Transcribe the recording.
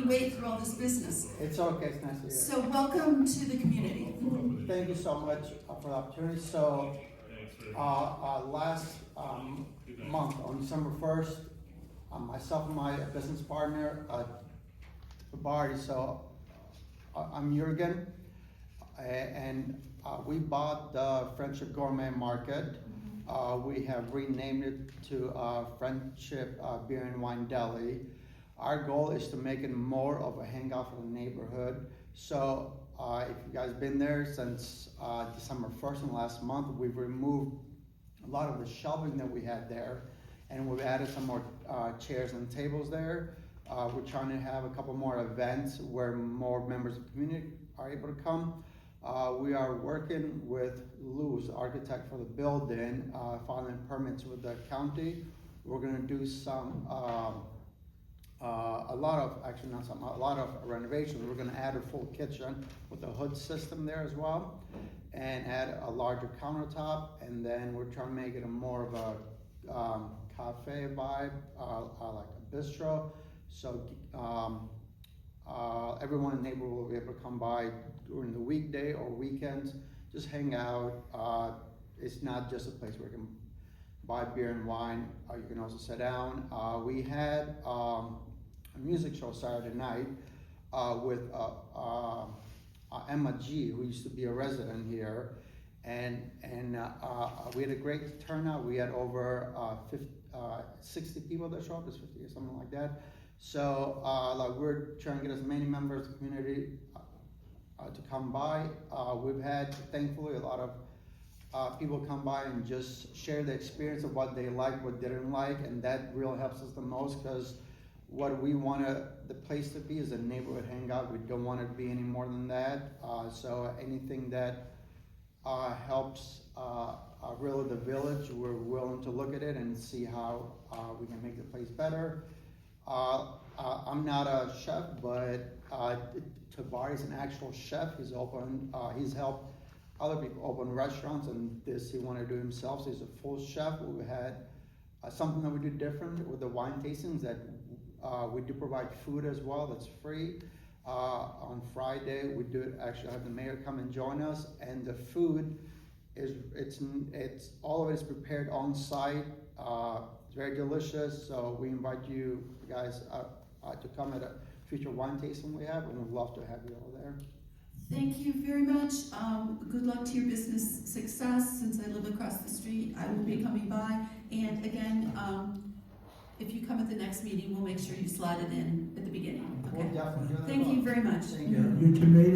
you wait through all this business. It's okay, it's nice to hear. So welcome to the community. Thank you so much for the opportunity. So, last month, on December 1st, myself and my business partner, Tabari, so I'm Jurgen, and we bought the Friendship Gourmet Market. We have renamed it to Friendship Beer and Wine Deli. Our goal is to make it more of a hangout for the neighborhood. So if you guys been there since December 1st and last month, we've removed a lot of the shelving that we had there, and we've added some more chairs and tables there. We're trying to have a couple more events where more members of the community are able to come. We are working with Lou's architect for the building, filing permits with the county. We're gonna do some, a lot of renovations. We're gonna add a full kitchen with a hood system there as well, and add a larger countertop, and then we're trying to make it a more of a cafe vibe, like a bistro. So everyone in the neighborhood will be able to come by during the weekday or weekends, just hang out. It's not just a place where you can buy beer and wine, you can also sit down. We had a music show Saturday night with Emma G, who used to be a resident here, and we had a great turnout. We had over 60 people that showed up, it's 50 or something like that. So like we're trying to get as many members of the community to come by. We've had, thankfully, a lot of people come by and just share the experience of what they liked, what they didn't like, and that really helps us the most, because what we want the place to be is a neighborhood hangout. We don't want it to be any more than that. So anything that helps really the village, we're willing to look at it and see how we can make the place better. I'm not a chef, but Tabari is an actual chef. He's helped other people open restaurants, and this he wanted to do himself, so he's a full chef. We had something that we do different with the wine tastings, that we do provide food as well that's free. On Friday, we do actually have the mayor come and join us, and the food it's all of it is prepared on site. It's very delicious, so we invite you guys to come at a future wine tasting we have, and we'd love to have you all there. Thank you very much. Good luck to your business success. Since I live across the street, I will be coming by. And again, if you come at the next meeting, we'll make sure you slide it in at the beginning. Okay? We'll definitely do that. Thank you very much. Thank you. Your tomato